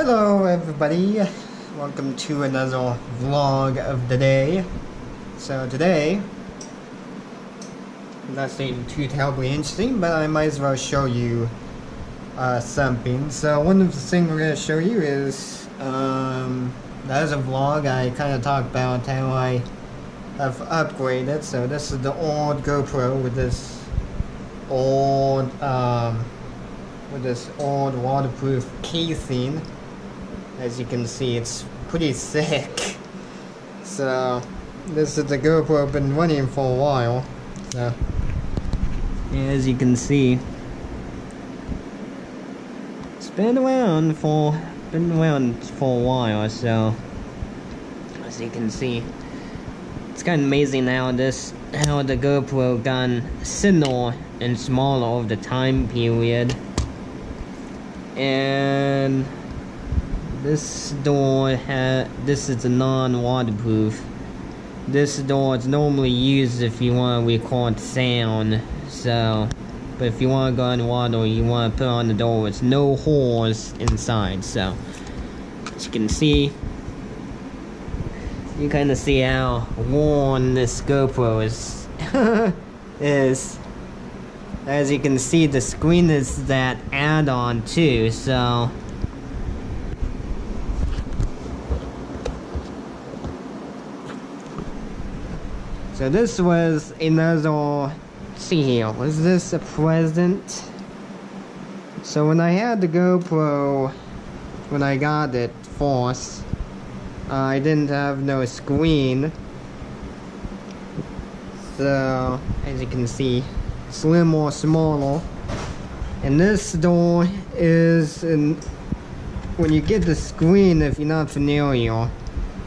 Hello everybody, welcome to another vlog of the day. So today, nothing too terribly interesting, but I might as well show you something. So one of the things we're going to show you is, as a vlog, I kind of talk about how I have upgraded. So this is the old GoPro with this old waterproof casing. As you can see, it's pretty thick. So this is the GoPro I've been running for a while. So as you can see, it's been around for a while. So as you can see, it's kind of amazing how the GoPro got thinner and smaller over the time period. And this door this is a non-waterproof. This door is normally used if you want to record sound. So, but if you want to go underwater, you want to put on the door with no holes inside. So, as you can see, you kind of see how worn this GoPro is. As you can see, the screen is that add-on too. So this was another, let's see here, was this a present? So when I had the GoPro, when I got it first, I didn't have no screen. So as you can see, slim or smaller. And this door is, when you get the screen, if you're not familiar,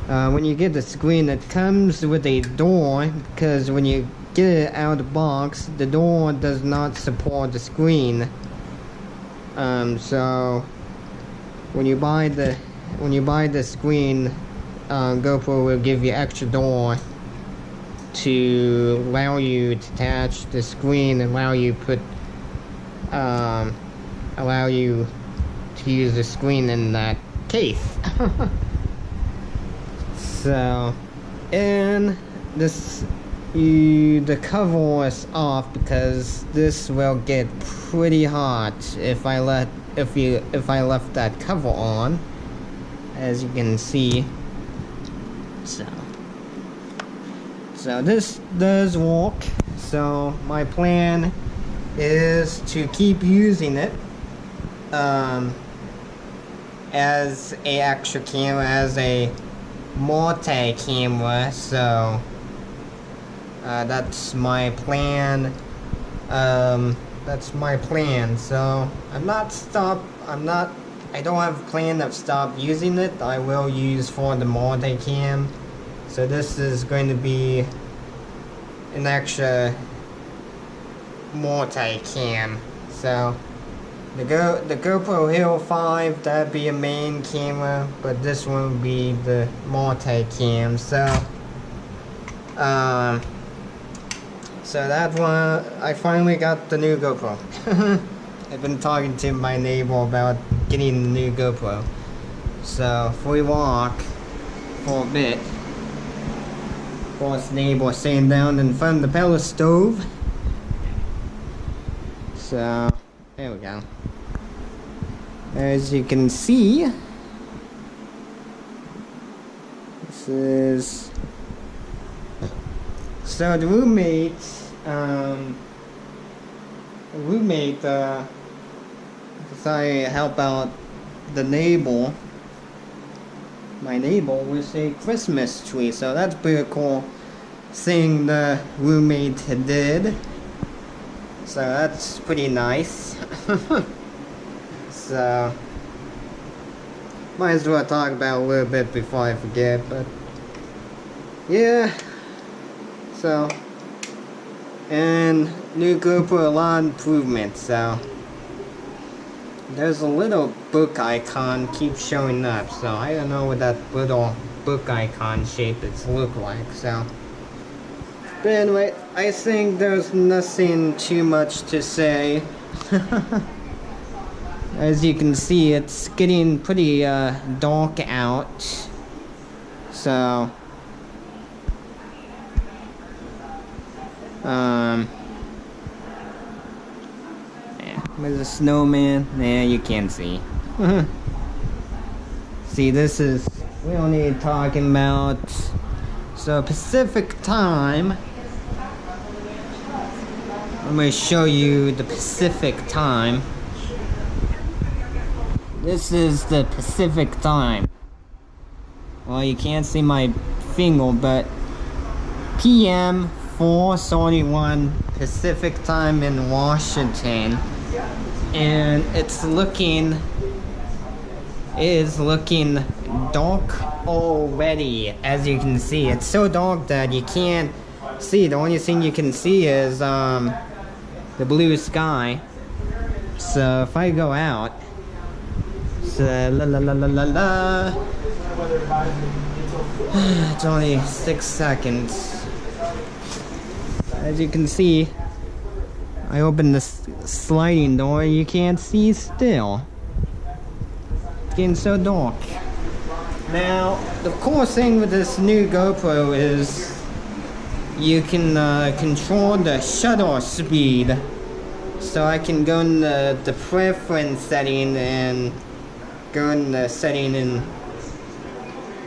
when you get the screen, it comes with a door, because when you get it out of the box, the door does not support the screen. So when you buy the screen, GoPro will give you extra door to allow you to attach the screen and allow you to use the screen in that case. So, and the cover is off because this will get pretty hot if I left that cover on, as you can see. So this does work. So my plan is to keep using it as a extra camera, as a multi-camera. So that's my plan. So I don't have a plan of stop using it. I will use for the multi-cam. So this is going to be an extra multi-cam. So the GoPro Hero 5, that'd be a main camera, but this one would be the multi-cam. So that one, I finally got the new GoPro. I've been talking to my neighbor about getting the new GoPro. So if we walk for a bit, of course, neighbor sitting down in front of the pellet stove. So there we go. As you can see, this is, so the roommate decided to help out the neighbor, my neighbor, with a Christmas tree. So that's pretty cool thing the roommate did. So that's pretty nice. So might as well talk about it a little bit before I forget. But yeah, so, and new GoPro, a lot of improvements. So there's a little book icon keeps showing up, so I don't know what that little book icon shape is look like. So but anyway, I think there's nothing too much to say. as you can see, it's getting pretty dark out. So yeah, where's the snowman? Yeah, you can't see. See, this is, we don't need talking about. So Pacific time, I'm going to show you the Pacific time. This is the Pacific time. Well, you can't see my finger, but PM 4:31 Pacific time in Washington, and it is looking dark already. As you can see, it's so dark that you can't see. The only thing you can see is the blue sky. So if I go out, so it's only 6 seconds. As you can see, I opened the sliding door, you can't see still. It's getting so dark. Now, the cool thing with this new GoPro is you can control the shutter speed. So I can go in the preference setting and go in the setting and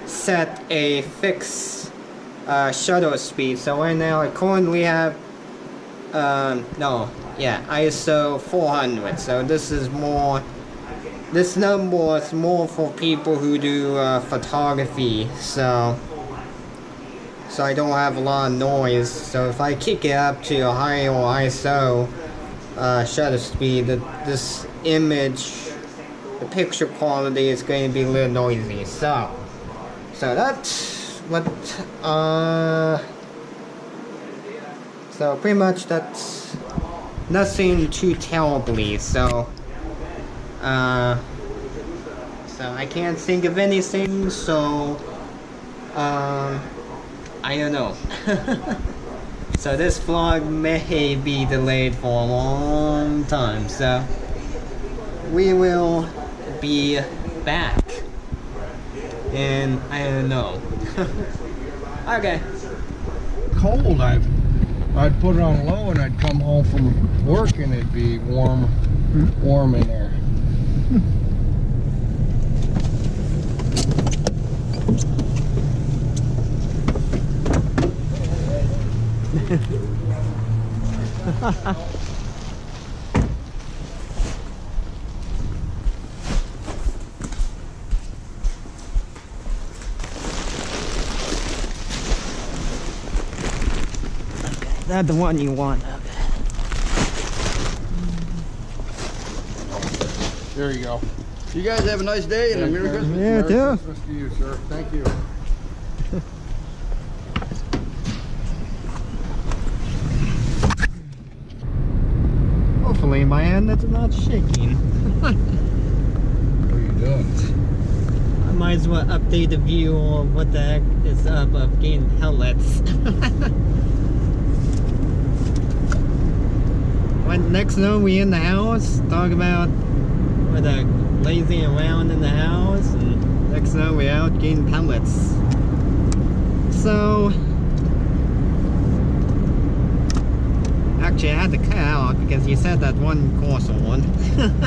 set a fixed shutter speed. So right now I currently have ISO 400. So this is more, this number is more for people who do photography. So I don't have a lot of noise. So if I kick it up to a higher ISO shutter speed, this image, the picture quality is going to be a little noisy. So that's what so pretty much that's nothing too terribly. So I can't think of anything, so I don't know. So this vlog may be delayed for a long time, so we will be back. And I don't know. Okay. Cold, I'd put it on low and I'd come home from work and it'd be warm in there. That's the one you want. There you go. You guys have a nice day and a Merry Christmas. Yeah, Merry too. Christmas to you, sir. Thank you. Hopefully my hand is not shaking. What are you doing? I might as well update the view of what the heck is up of getting pellets. When next time we in the house, talk about with lazy around in the house, and next time we out getting pellets. So actually I had to cut out because you said that one course one.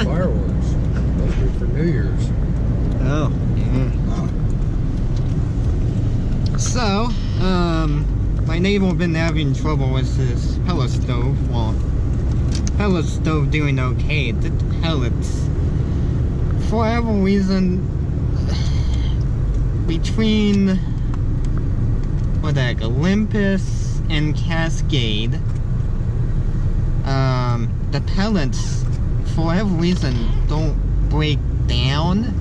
Fireworks. Those are for New Year's. Oh, yeah. So, my neighbor been having trouble with his pellet stove. Well, pellet stove doing okay. The pellets, for whatever reason, between what the heck, Olympus and Cascade, the pellets, for whatever reason, don't break down.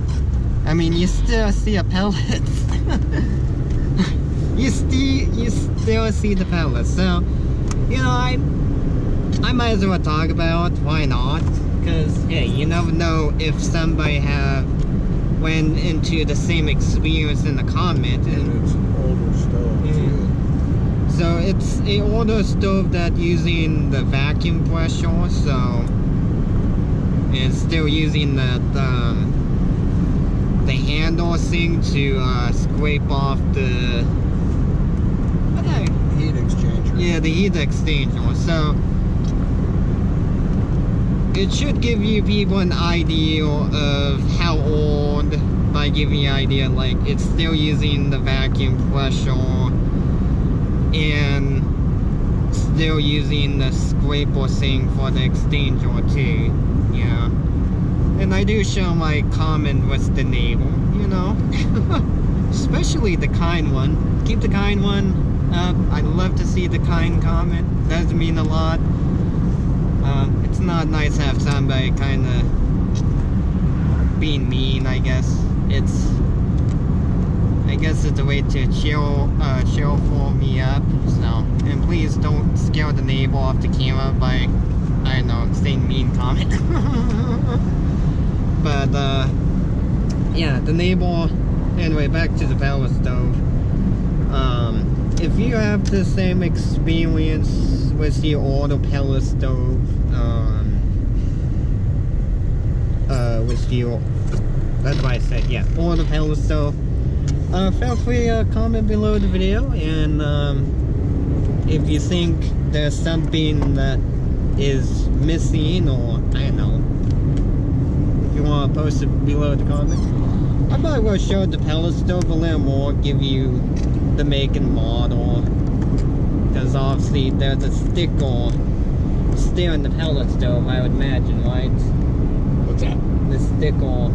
I mean, you still see a pellet. you still see the pellets. So, you know, I might as well talk about why not, because hey, you never know if somebody went into the same experience in the comment. And it's an older stove too. So it's an older stove that using the vacuum pressure. So It's still using the handle thing to scrape off the heat exchanger. Yeah, the heat exchanger. So it should give you people an idea of how old, by giving you an idea, like it's still using the vacuum pressure and still using the scraper thing for the exchanger too. Yeah. And I do show my comment with the Nieighbor, you know. Especially the kind one. Keep the kind one up. I'd love to see the kind comment. Does mean a lot. It's not nice to have somebody kind of being mean, I guess. I guess it's a way to chill for me up. So, and please don't scare the Nieighbor off the camera by, I don't know, saying mean comment. But yeah, the Nieighbor. Anyway, back to the pellet stove. If you have the same experience with the older pellet stove, with your, that's why I said, yeah, older pellet stove, feel free to comment below the video, and if you think there's something that is missing, or I don't know, if you want to post it below the comment. I might well show the pellet stove a little more, give you the make and model, because obviously there's a sticker still in the pellet stove, I would imagine, right? What's that? The sticker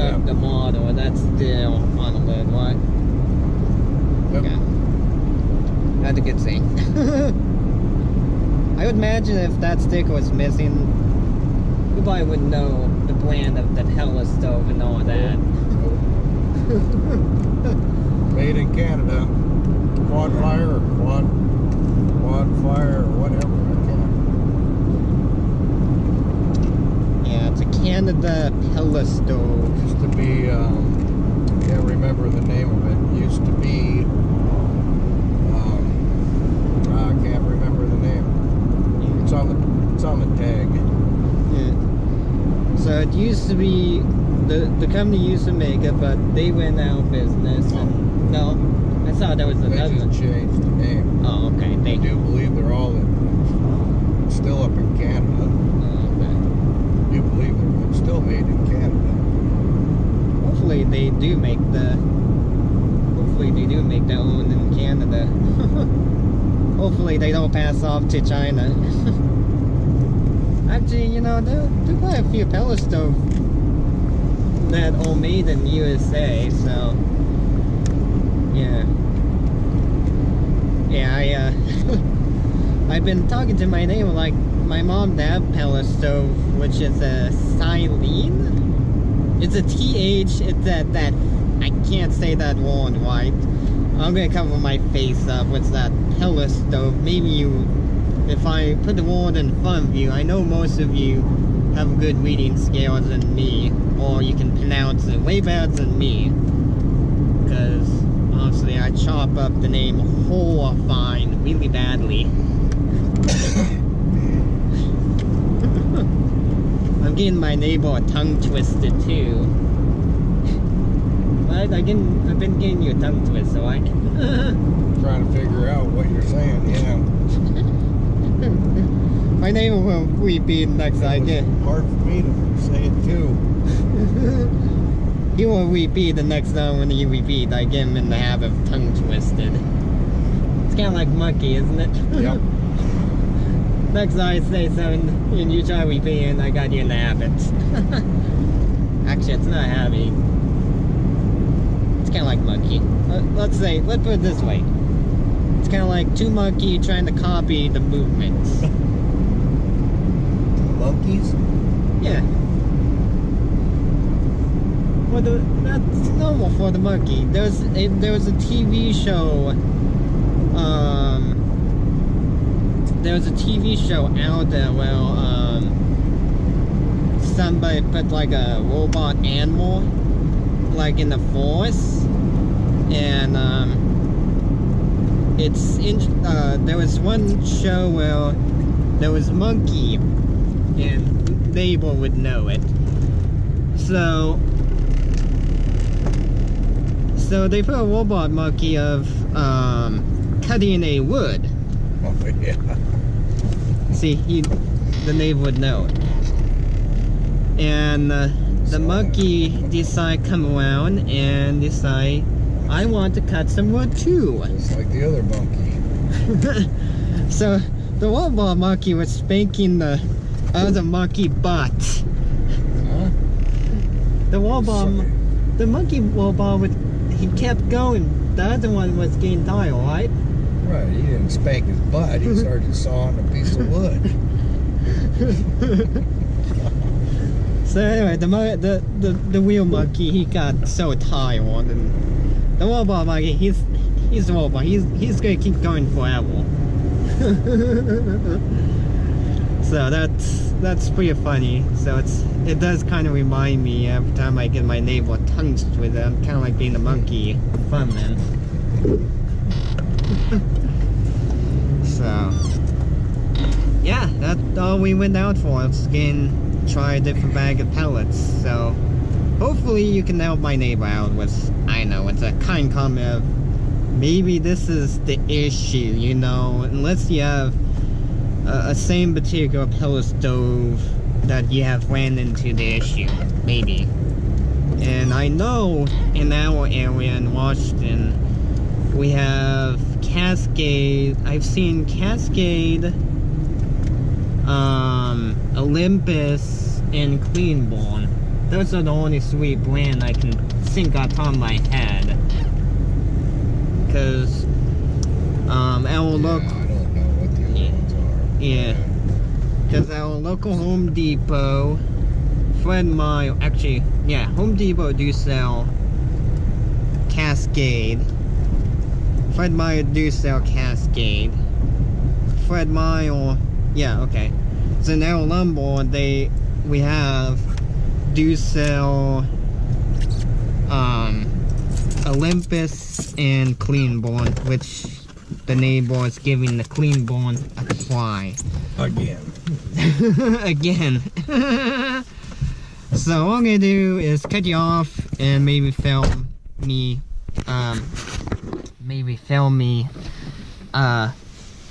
of the model, that's still on the lid, right? Yep. Yeah. That's a good thing. I would imagine if that sticker was missing, you probably would know the brand of the pellet stove and all that. Made in Canada. Quad fire or quad fire or whatever. Yeah, it's a Canada pellet stove. Used to be, can't remember the name of it. Used to be, I can't remember the name. It's on the tag. Yeah. So it used to be, the company used to make it, but they went out of business. And, no, I thought there was another. They just changed the name. Oh, okay. I do believe they're all still up in Canada. Oh, okay. I do believe they're still made in Canada. Hopefully they do make their own in Canada. Hopefully they don't pass off to China. Actually, you know, there are quite a few pellet stoves that are made in USA, so yeah. Yeah, I've been talking to my neighbor, like my mom have pellet stove, which is a Silene. It's a TH, it's that I can't say that word right. I'm gonna cover my face up with that pellet stove. Maybe you, if I put the word in front of you, I know most of you have good reading skills than me, or you can pronounce it way better than me, because honestly I chop up the name horrifying really badly. I'm getting my neighbor tongue twisted too. Right? I've been getting you a tongue twist, so I can Trying to figure out what you're saying, yeah. my neighbor will repeat next time. It's hard for me to say it too. He will repeat the next time when you repeat. I get him in the habit of tongue twisted. It's kind of like monkey, isn't it? Yep. Next time I say something and you try repeating, I got you in the habit. Actually, it's not a habit. It's kind of like monkey. Let's put it this way. It's kind of like two monkeys trying to copy the movements. Monkeys? Yeah. Well, that's normal for the monkey. There was a TV show. There was a TV show out there where somebody put like a robot animal like in the forest, and there was one show where there was a monkey, and neighbor would know it. So they put a robot monkey of cutting a wood. Oh, yeah. See, the neighbor would know it. And the monkey decide come around and decide, I want to cut some wood too. Just like the other monkey. So the robot monkey was spanking the other monkey butt. Huh? The monkey robot he kept going. The other one was getting tired, right? Right, he didn't spank his butt, he started sawing a piece of wood. So anyway, the wheel monkey, he got so tired, and the robot monkey, he's the robot. He's gonna keep going forever. So that's pretty funny. So it does kind of remind me every time I get my neighbor tongues with it. I'm kind of like being a monkey. Fun, man. So yeah, that's all we went out for. It's try a different bag of pellets. So hopefully you can help my neighbor out with, I know, it's a kind comment of maybe this is the issue, you know, unless you have a same particular pellet stove that you have ran into the issue, maybe. And I know in our area in Washington we have Cascade. I've seen Cascade, Olympus, and Cleanborn. Those are the only three brands I can think off the top of my head. Because our local, I don't know what the other ones are. yeah, because our local Home Depot, Fred Meyer, actually, yeah, Home Depot do sell Cascade. Fred Meyer do sell Cascade. Fred Meyer, yeah, okay. So in our lumber, we have do sell Olympus and Cleanborn, which the neighbor is giving the Cleanborn a try. Again. Again. So all I'm gonna do is cut you off and maybe film me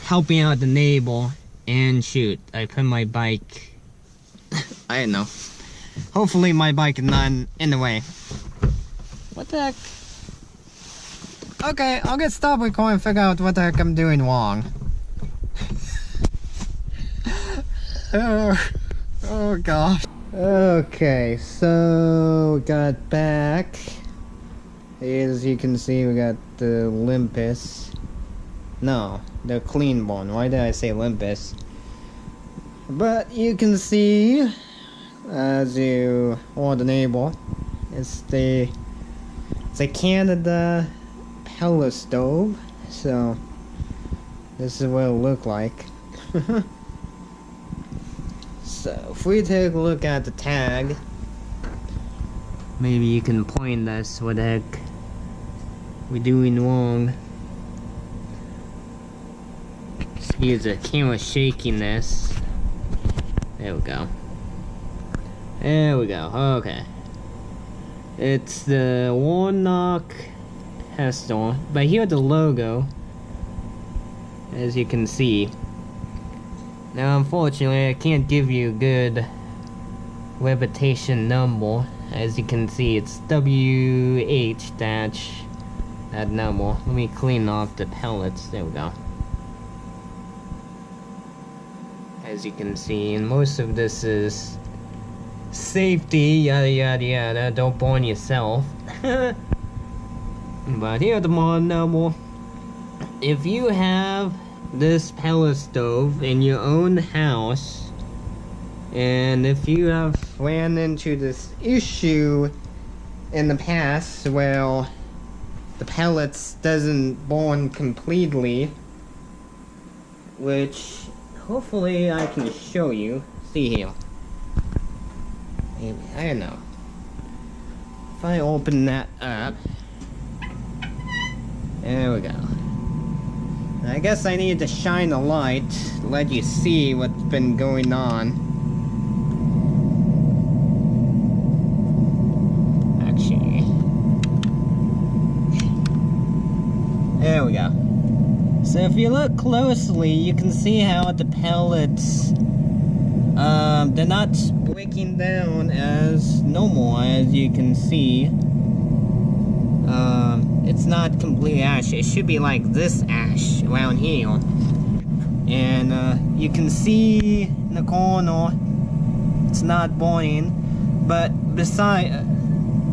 helping out the neighbor and shoot. I put my bike, I don't know. Hopefully my bike is not in the way. What the heck? Okay, I'll get stop recording and figure out what the heck I'm doing wrong. Oh gosh. Okay, so got back. As you can see, we got the Olympus. No, the Cleanborn. Why did I say Olympus? But you can see, as you or the neighbor, it's a Canada pellet stove. So this is what it'll look like. So if we take a look at the tag, maybe you can point us what the heck we're doing wrong. Excuse the camera shakiness. There we go. There we go. Okay. It's the Warnock Hestor, but here the logo, as you can see. Now unfortunately I can't give you a good reputation number. As you can see, it's WH dash that number. Let me clean off the pellets. There we go. As you can see, and most of this is safety, yada yada yada, don't burn yourself. But here the model number. If you have this pellet stove in your own house, and if you have ran into this issue in the past, well, the pellets doesn't burn completely, which hopefully I can show you. See here. Maybe, I don't know. If I open that up, there we go. I guess I need to shine a light to let you see what's been going on. There we go. So if you look closely, you can see how the pellets, they're not breaking down as normal, as you can see. It's not completely ash. It should be like this ash around here. And you can see in the corner, it's not burning, but beside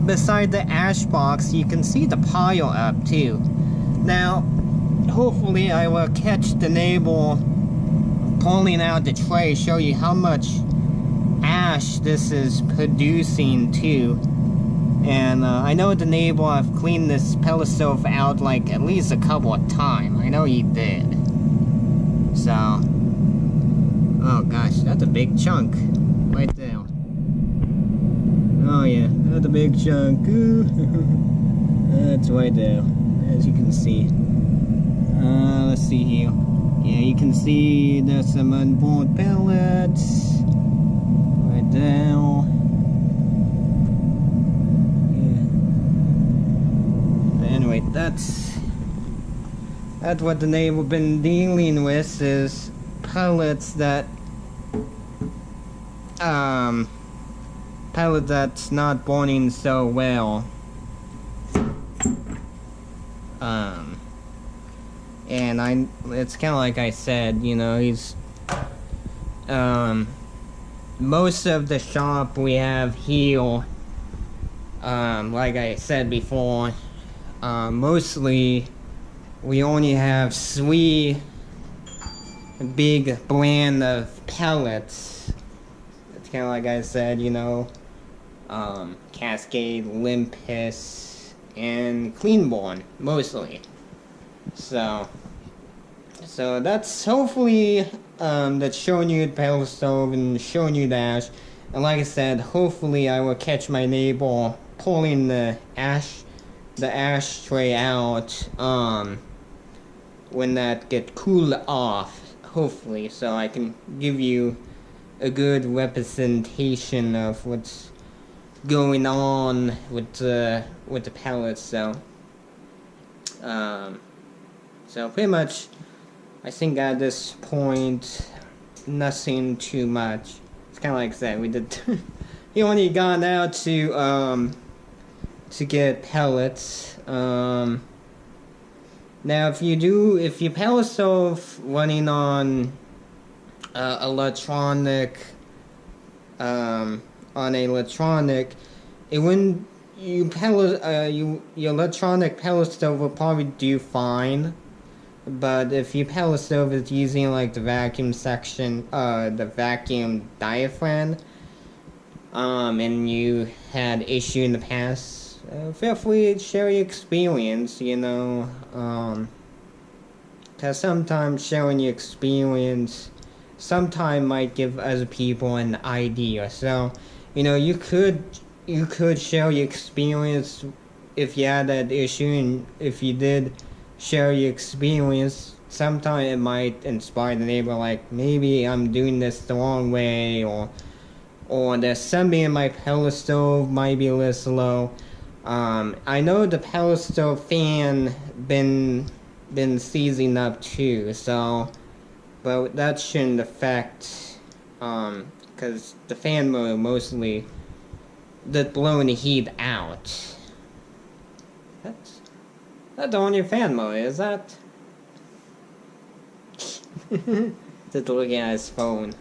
the ash box, you can see the pile up too. Now, hopefully I will catch the neighbor pulling out the tray, show you how much ash this is producing too. And I know the neighbor, I've cleaned this pellet stove out like at least a couple of times. I know he did. So, oh gosh, that's a big chunk right there. Oh yeah, that's a big chunk. That's right there, as you can see. Let's see here. Yeah, you can see there's some unburned pellets right there. Anyway, that's what the neighbor been dealing with, is pellets that pellet that's not burning so well. And it's kind of like I said, you know, he's most of the shop we have here, like I said before, mostly we only have 3 big brand of pellets. It's kind of like I said, you know, Cascade, Olympus, and Cleanborn, mostly. So that's hopefully that's showing you the pellet stove and showing you the ash. And like I said, hopefully I will catch my neighbor pulling the ashtray out when that get cooled off, hopefully, so I can give you a good representation of what's going on with the pellets. So pretty much, I think at this point, nothing too much. It's kind of like that. We did. He only gone out to get pellets. Now, if your pellet stove running on electronic, it wouldn't. Your electronic pellet stove will probably do fine. But if your pellet stove is using like the vacuum section, the vacuum diaphragm, and you had issue in the past, feel free to share your experience, you know, cause sometimes sharing your experience sometimes might give other people an idea. So, you know, you could share your experience if you had that issue, and if you did share your experience, sometimes it might inspire the neighbor, like, maybe I'm doing this the wrong way, or there's something in my pellet stove might be a little slow. I know the pellet stove fan been seizing up too, so, but that shouldn't affect, cause the fan motor mostly that's blowing the heat out. That's on your fan motor, is that? Just looking at his phone.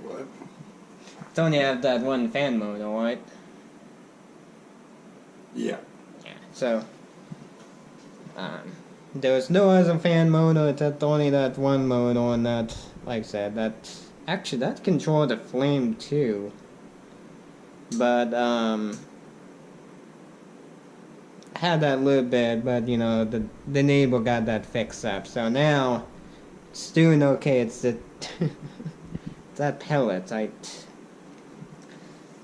What? It's only have that one fan mode, alright? Yeah. Yeah, so there was no other fan motor, it's only that one mode on that. Like I said, that controls the flame too. But had that little bit, but you know, the neighbor got that fixed up, so now it's doing okay. It's the that pellet. It's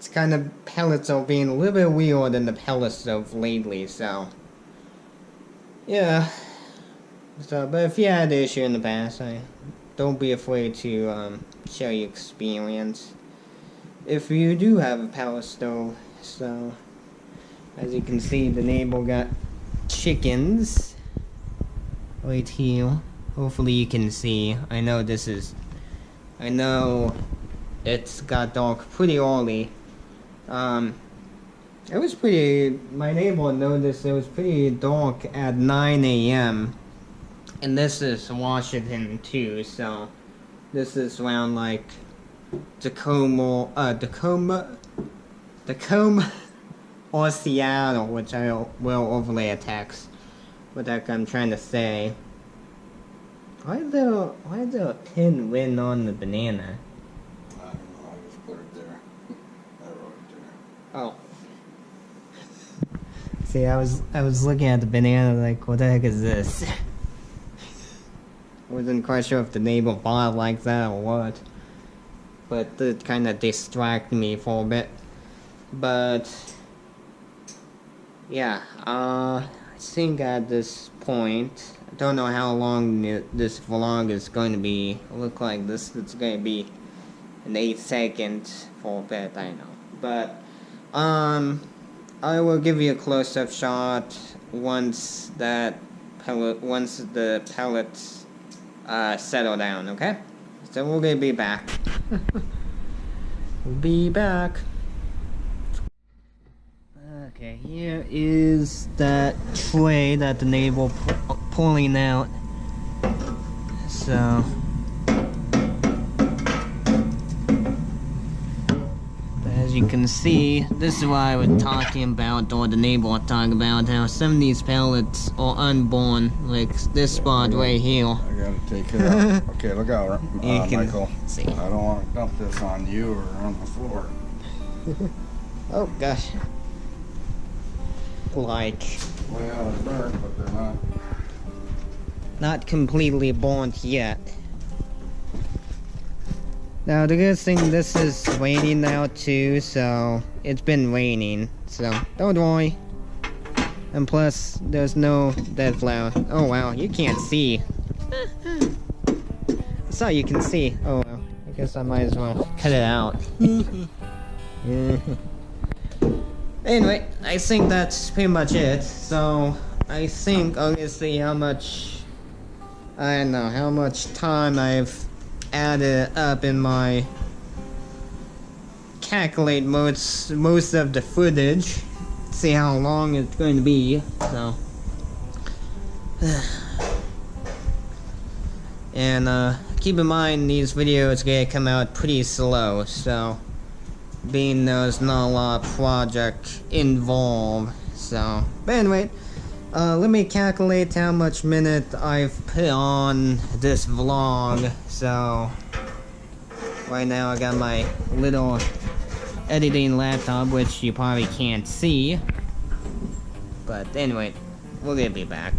kind of pellets are being a little bit weird than the pellet stove lately, so yeah. So, but if you had the issue in the past, don't be afraid to share your experience if you do have a pellet stove. So, as you can see, the neighbor got chickens right here. Hopefully you can see. I know it's got dark pretty early. It was pretty, my neighbor noticed it was pretty dark at 9 a.m. And this is Washington too, so this is around like Tacoma or Seattle, which I will overlay a text. What that I'm trying to say. Why is there a pin written on the banana? I don't know, I just put it there. I wrote it there. Oh. See, I was looking at the banana like, what the heck is this? I wasn't quite sure if the neighbor bought it like that or what. But it kind of distracted me for a bit. But yeah, I think at this point, I don't know how long this vlog is going to be. It looks like it's going to be an 8-second for a bit, I know. But I will give you a close-up shot once the pellets settle down, okay? So we're gonna be back. We'll be back. Okay, here is that tray that the neighbor pulling out. So as you can see, this is what I was talking about, or the neighbor was talking about, how some of these pellets are unborn, like this spot right here. I gotta take it out. Okay, look out, Michael. See. I don't want to dump this on you or on the floor. Oh gosh. Like, Well, it's burnt, but they're not completely burnt yet. Now the good thing, this is raining now too, so it's been raining, so don't worry. And plus, there's no dead flower. Oh wow, you can't see. I saw you can see. Oh well, I guess I might as well cut it out. Anyway, I think that's pretty much it. So I think obviously how much time I've added up in my calculate most of the footage, see how long it's going to be. So and keep in mind these videos gonna come out pretty slow, so being there's not a lot of project involved. So but anyway, let me calculate how much minute I've put on this vlog. So right now I got my little editing laptop, which you probably can't see, but anyway, we're gonna be back.